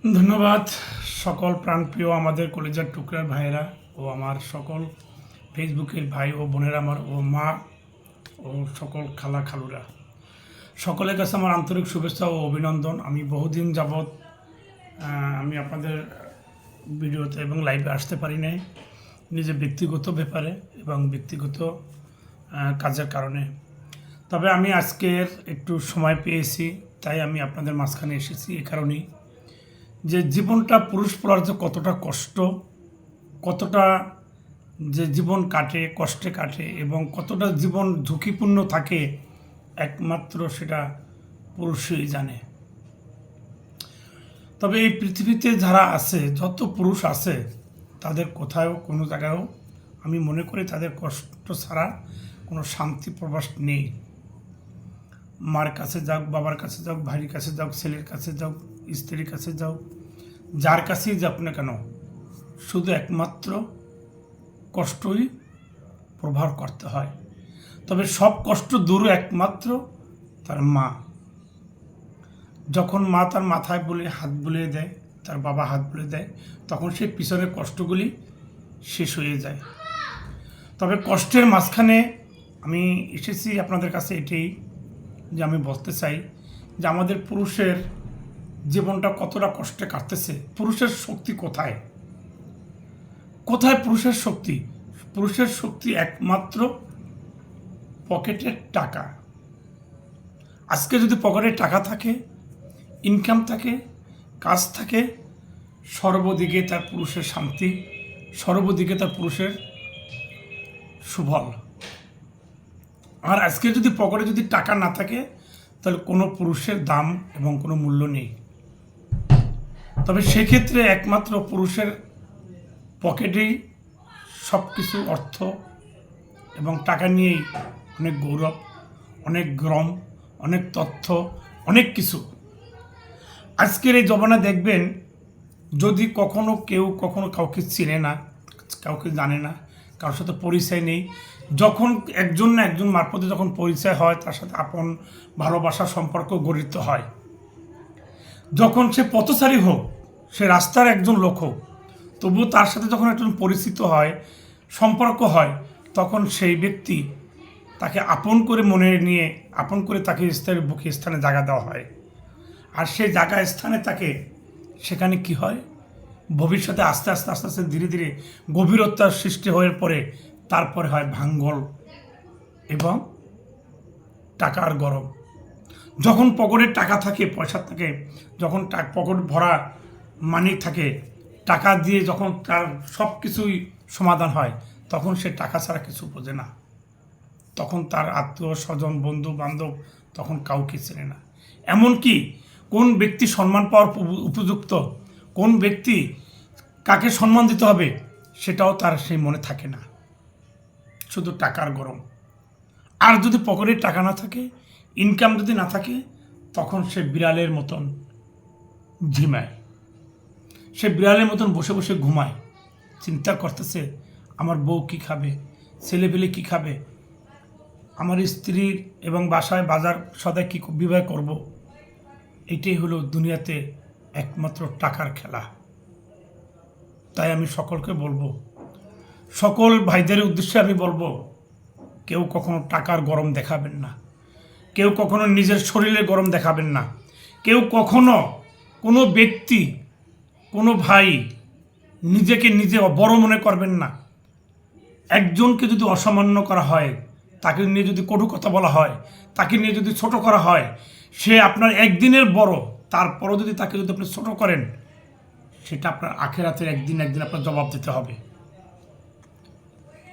ধন্যবাদ সকল প্রাণপ্রিয় আমাদের কলেজের টুকরার ভাইয়েরা ও আমার সকল ফেসবুকের ভাই ও বোনেরা, আমার ও মা ও সকল খালা খালুরা, সকলের কাছে আমার আন্তরিক শুভেচ্ছা ও অভিনন্দন। আমি বহুদিন যাবৎ আমি আপনাদের ভিডিওতে এবং লাইভে আসতে পারি নাই, নিজের ব্যক্তিগত ব্যাপারে এবং ব্যক্তিগত কাজের কারণে। তবে আমি আজকের একটু সময় পেয়েছি, তাই আমি আপনাদের মাঝখানে এসেছি এ কারণেই যে জীবনটা পুরুষ পড়ার যে কতটা কষ্ট, কতটা যে জীবন কাটে, কষ্টে কাটে এবং কতটা জীবন ঝুঁকিপূর্ণ থাকে, একমাত্র সেটা পুরুষই জানে। তবে এই পৃথিবীতে যারা আছে, যত পুরুষ আছে, তাদের কোথাও কোনো জায়গায়ও আমি মনে করি তাদের কষ্ট ছাড়া কোনো শান্তি প্রবাস নেই। মার কাছে যাও, বাবার কাছে যাও, ভাইয়ের কাছে যাও, ছেলের কাছে যাও, স্ত্রীর কাছে যাও, যার কাছেই যাও না কেন, শুধু একমাত্র কষ্টই প্রভাব করতে হয়। তবে সব কষ্ট দূর একমাত্র তার মা। যখন মা তার মাথায় বলে হাত বুলিয়ে দেয়, তার বাবা হাত বুলিয়ে দেয়, তখন সেই পিছনের কষ্টগুলি শেষ হয়ে যায়। তবে কষ্টের মাঝখানে আমি এসেছি আপনাদের কাছে এটাই যে আমি বলতে চাই যে আমাদের পুরুষের জীবনটা কতটা কষ্টে কাটতেছে। পুরুষের শক্তি কোথায়? কোথায় পুরুষের শক্তি? পুরুষের শক্তি একমাত্র পকেটের টাকা। আজকে যদি পকেটে টাকা থাকে, ইনকাম থাকে, কাজ থাকে, সর্বদিকে তার পুরুষের শান্তি, সর্বদিকে তার পুরুষের সুফল। আর আজকে যদি পকেটে যদি টাকা না থাকে, তাহলে কোনো পুরুষের দাম এবং কোনো মূল্য নেই। তবে সেক্ষেত্রে একমাত্র পুরুষের পকেটেই সব কিছু অর্থ এবং টাকা নিয়েই অনেক গৌরব, অনেক গ্রম, অনেক তথ্য, অনেক কিছু। আজকের এই জমানা দেখবেন, যদি কখনো কেউ কখনো কাউকে চিনে না, কাউকে জানে না, কারোর সাথে পরিচয় নেই, যখন একজন না একজন মারফতে যখন পরিচয় হয়, তার সাথে আপন ভালোবাসার সম্পর্ক গঠিত হয়। যখন সে পথচারী হোক, সে রাস্তার একজন লোক হোক, তবুও তার সাথে যখন একজন পরিচিত হয়, সম্পর্ক হয়, তখন সেই ব্যক্তি তাকে আপন করে মনে নিয়ে, আপন করে তাকে স্থানের বুকে স্থানে জায়গা দেওয়া হয়। আর সেই জায়গা স্থানে তাকে সেখানে কি হয়, ভবিষ্যতে আস্তে আস্তে আস্তে আস্তে ধীরে ধীরে গভীরতার সৃষ্টি হয়ে পরে তারপরে হয় ভাঙ্গল এবং টাকার গরম। যখন পকেটে টাকা থাকে, পয়সা থাকে, যখন পকেট ভরা মানি থাকে, টাকা দিয়ে যখন তার সব কিছুই সমাধান হয়, তখন সে টাকা ছাড়া কিছু বোঝে না। তখন তার আত্মীয় স্বজন, বন্ধু বান্ধব তখন কাউকে চেনে না। এমনকি কোন ব্যক্তি সম্মান পাওয়ার উপযুক্ত, কোন ব্যক্তি কাকে সম্মান দিতে হবে, সেটাও তার সেই মনে থাকে না, শুধু টাকার গরম। আর যদি পকেটে টাকা না থাকে, ইনকাম যদি না থাকে, তখন সে বিড়ালের মতন ঝিমায়, সে বিড়ালের মতন বসে বসে ঘুমায়, চিন্তা করতেছে আমার বউ কী খাবে, ছেলেপেলে কী খাবে, আমার স্ত্রীর এবং বাসায় বাজার সদায় কী বিবাহ করব। এটাই হলো দুনিয়াতে একমাত্র টাকার খেলা। তাই আমি সকলকে বলবো, সকল ভাইদের উদ্দেশ্যে আমি বলবো, কেউ কখনো টাকার গরম দেখাবেন না, কেউ কখনো নিজের শরীরের গরম দেখাবেন না, কেউ কখনো কোনো ব্যক্তি, কোনো ভাই নিজেকে নিজে বড় মনে করবেন না। একজনকে যদি অসামান্য করা হয়, তাকে নিয়ে যদি কটু কথা বলা হয়, তাকে নিয়ে যদি ছোট করা হয়, সে আপনার একদিনের বড়, তারপরও যদি তাকে যদি আপনি ছোট করেন, সেটা আপনার আখেরাতের একদিন আপনার জবাব দিতে হবে।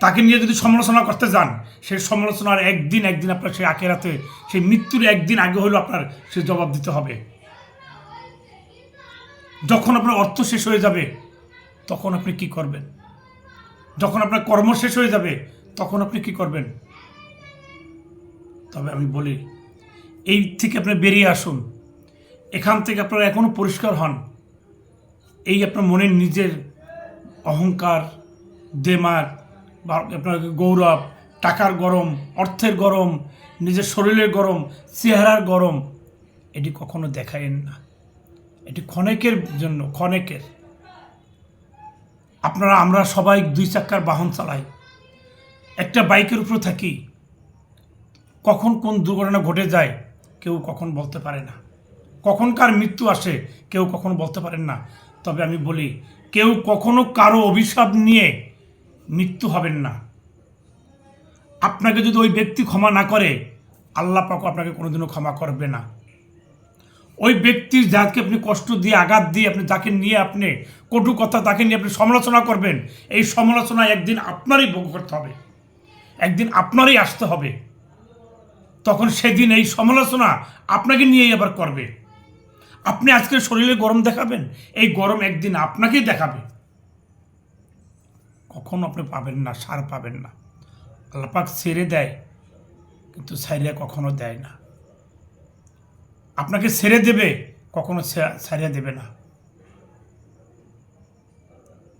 তাকে নিয়ে যদি সমালোচনা করতে যান, সেই সমালোচনার একদিন আপনার সেই আখেরাতে, সেই মৃত্যুর একদিন আগে হলেও আপনার সে জবাব দিতে হবে। যখন আপনার অর্থ শেষ হয়ে যাবে, তখন আপনি কি করবেন? যখন আপনার কর্ম শেষ হয়ে যাবে, তখন আপনি কি করবেন? তবে আমি বলি, এই থেকে আপনি বেরিয়ে আসুন, এখান থেকে আপনারা এখনো পরিষ্কার হন। এই আপনার মনের নিজের অহংকার, দেমাগ বা আপনার গৌরব, টাকার গরম, অর্থের গরম, নিজের শরীরের গরম, চেহারার গরম, এটি কখনো দেখায়েন না। এটি ক্ষণিকের জন্য, ক্ষণিকের। আমরা সবাই 2 চাকার বাহন চালাই, একটা বাইকের উপর থাকি, কখন কোন দুর্ঘটনা ঘটে যায় কেউ কখন বলতে পারে না, কখন কার মৃত্যু আসে কেউ কখনো বলতে পারেন না। তবে আমি বলি, কেউ কখনো কারো অভিশাপ নিয়ে মৃত্যু হবেন না। আপনাকে যদি ওই ব্যক্তি ক্ষমা না করে, আল্লাহ পাক আপনাকে কোনোদিনও ক্ষমা করবে না। ওই ব্যক্তির যাকে আপনি কষ্ট দিয়ে, আঘাত দিয়ে, আপনি যাকে নিয়ে আপনি কটু কথা, তাকে নিয়ে আপনি সমালোচনা করবেন, এই সমালোচনা একদিন আপনারই ভোগ করতে হবে, একদিন আপনারই আসতে হবে। তখন সেদিন এই সমালোচনা আপনাকে নিয়েই আবার করবে। আপনি আজকে শরীরে গরম দেখাবেন, এই গরম একদিন আপনাকেই দেখাবে। কখনো আপনি পাবেন না, সার পাবেন না। আল্লাহ পাক ছেড়ে দেয়, কিন্তু ছাইরা কখনো দেয় না। আপনাকে ছেড়ে দেবে, কখনো ছাইরা দেবে না।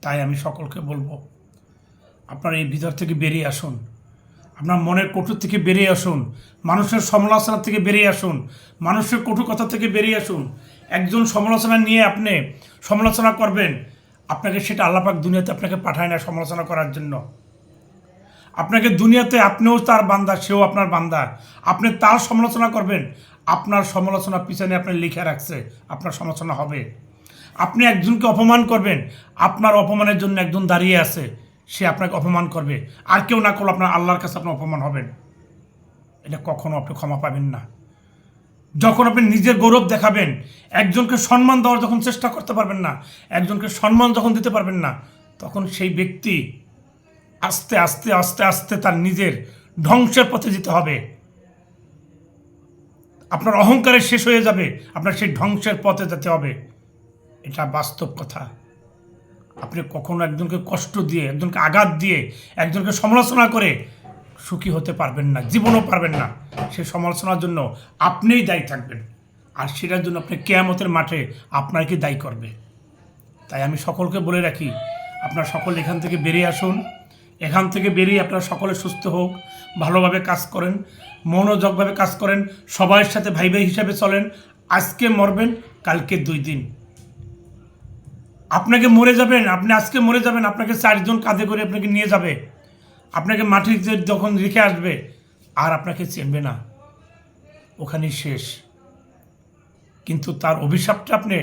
তাই আমি সকলকে বলবো, আপনারা এই ভিতর থেকে বেরিয়ে আসুন, আপনার মনের কটুর থেকে বেরিয়ে আসুন, মানুষের সমালোচনা থেকে বেরিয়ে আসুন, মানুষের কটু কথা থেকে বেরিয়ে আসুন। একজন সমালোচনা নিয়ে আপনি সমালোচনা করবেন, আপনাকে সেটা আল্লাহ পাক দুনিয়াতে আপনাকে পাঠায় না সমালোচনা করার জন্য। আপনাকে দুনিয়াতে, আপনিও তার বান্দা, সেও আপনার বান্দা। আপনি তার সমালোচনা করবেন, আপনার সমালোচনা পিছনে আপনি লিখে রাখছে, আপনার সমালোচনা হবে। আপনি একজনকে অপমান করবেন, আপনার অপমানের জন্য একজন দাঁড়িয়ে আছে, সে আপনাকে অপমান করবে। আর কেউ না করলে আপনার আল্লাহর কাছে আপনি অপমান হবেন। এটা কখনো আপনি ক্ষমা পাবেন না। যখন আপনি নিজের গৌরব দেখাবেন, একজনকে সম্মান দেওয়ার যখন চেষ্টা করতে পারবেন না, একজনকে সম্মান যখন দিতে পারবেন না, তখন সেই ব্যক্তি আস্তে আস্তে আস্তে আস্তে তার নিজের ধ্বংসের পথে যেতে হবে। আপনার অহংকারের শেষ হয়ে যাবে, আপনার সেই ধ্বংসের পথে যেতে হবে। এটা বাস্তব কথা। আপনি কখনো একজনকে কষ্ট দিয়ে, একজনকে আঘাত দিয়ে, একজনকে সমালোচনা করে সুখী হতে পারবেন না, জীবনও পারবেন না। সেই সমালোচনার জন্য আপনিই দায়ী থাকবেন, আর সেটার জন্য আপনি কিয়ামতের মাঠে আপনাকে দায়ী করবে। তাই আমি সকলকে বলে রাখি, আপনারা সকল এখান থেকে বেরিয়ে আসুন। এখান থেকে বেরিয়ে আপনারা সকলে সুস্থ হোক, ভালোভাবে কাজ করেন, মনোযোগভাবে কাজ করেন, সবার সাথে ভাই ভাই হিসাবে চলেন। আজকে মরবেন, কালকে 2 দিন। আপনাকে মরে যাবেন, আপনি আজকে মরে যাবেন, আপনাকে 4 জন কাঁধে করে আপনাকে নিয়ে যাবে, আপনাকে মাটিতে যখন রেখে আসবে, আর আপনাকে চিনবে না, ওখানেই শেষ। কিন্তু তার অভিশাপটা আপনি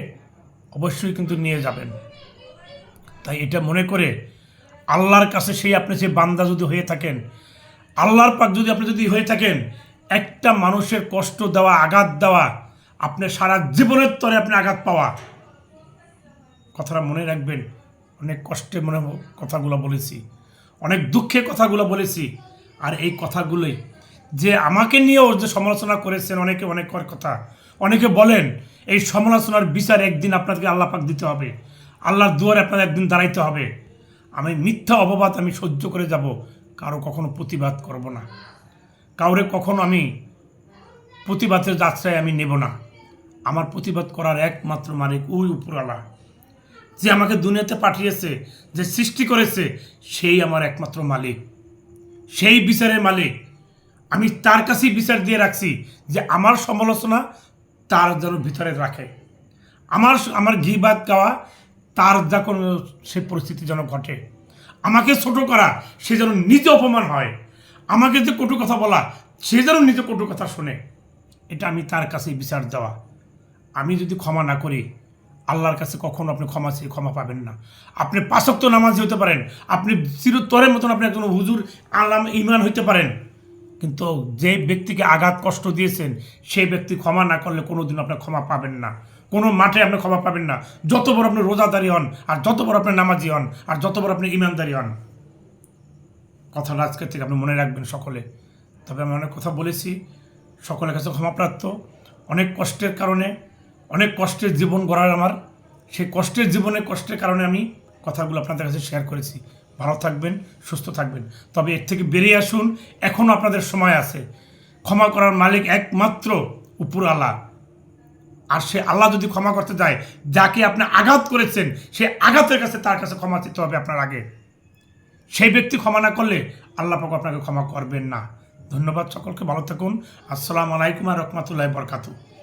অবশ্যই কিন্তু নিয়ে যাবেন। তাই এটা মনে করে আল্লাহর কাছে সেই আপনি যে বান্দা যদি হয়ে থাকেন, আল্লাহর পাক যদি আপনি যদি হয়ে থাকেন, একটা মানুষের কষ্ট দেওয়া, আঘাত দেওয়া, আপনি সারা জীবনের তরে আপনি আঘাত পাওয়া, কথাটা মনে রাখবেন। অনেক কষ্টে মনে কথাগুলো বলেছি, অনেক দুঃখে কথাগুলো বলেছি। আর এই কথাগুলোই যে আমাকে নিয়েও যে সমালোচনা করেছেন অনেকে, অনেক কথা অনেকে বলেন, এই সমালোচনার বিচার একদিন আপনাদেরকে আল্লাহ পাক দিতে হবে, আল্লাহর দুয়ারে আপনাদের একদিন দাঁড়াইতে হবে। আমি মিথ্যা অপবাদ আমি সহ্য করে যাব, কারো কখনো প্রতিবাদ করব না, কাউরে কখনো আমি প্রতিবাদের যাত্রায় আমি নেব না। আমার প্রতিবাদ করার একমাত্র মালিক ওই উপরওয়ালা, যে আমাকে দুনিয়াতে পাঠিয়েছে, যে সৃষ্টি করেছে, সেই আমার একমাত্র মালিক, সেই বিচারের মালিক। আমি তার কাছেই বিচার দিয়ে রাখছি যে আমার সমালোচনা তার যেন ভিতরে রাখে, আমার গীবাত গাওয়া তার যা কোনো সে পরিস্থিতি যেন ঘটে, আমাকে ছোট করা সে যেন নিজে অপমান হয়, আমাকে যে কটু কথা বলা সে যেন নিজে কটু কথা শোনে। এটা আমি তার কাছেই বিচার দেওয়া। আমি যদি ক্ষমা না করি, আল্লাহর কাছে কখনো আপনি ক্ষমা পাবেন না। আপনি 5 ওয়াক্ত নামাজি হতে পারেন, আপনি চিরতরের মতন আপনি একজন হুজুর আল্লাহ ইমান হইতে পারেন, কিন্তু যে ব্যক্তিকে আঘাত কষ্ট দিয়েছেন সেই ব্যক্তি ক্ষমা না করলে কোনোদিন আপনি ক্ষমা পাবেন না, কোনো মাঠে আপনি ক্ষমা পাবেন না। যত বড় আপনি রোজাদারি হন, আর যত বড় আপনি নামাজি হন, আর যত বড় আপনি ইমানদারি হন, কথাটা আজকের থেকে আপনি মনে রাখবেন সকলে। তবে আমি অনেক কথা বলেছি, সকলের কাছে ক্ষমাপ্রাপ্ত। অনেক কষ্টের কারণে, অনেক কষ্টের জীবন গড়ার আমার, সেই কষ্টের জীবনে কষ্টের কারণে আমি কথাগুলো আপনাদের কাছে শেয়ার করেছি। ভালো থাকবেন, সুস্থ থাকবেন। তবে এর থেকে বেরিয়ে আসুন, এখনও আপনাদের সময় আছে। ক্ষমা করার মালিক একমাত্র উপরওয়ালা। আর সে আল্লাহ যদি ক্ষমা করতে যায়, যাকে আপনি আঘাত করেছেন সে আঘাতের কাছে তার কাছে ক্ষমা চাইতে হবে আপনার আগে। সেই ব্যক্তি ক্ষমা না করলে আল্লাহ পাক আপনাকে ক্ষমা করবেন না। ধন্যবাদ সকলকে, ভালো থাকুন। আসসালামু আলাইকুম ওয়া রাহমাতুল্লাহি ওয়া বারাকাতুহু।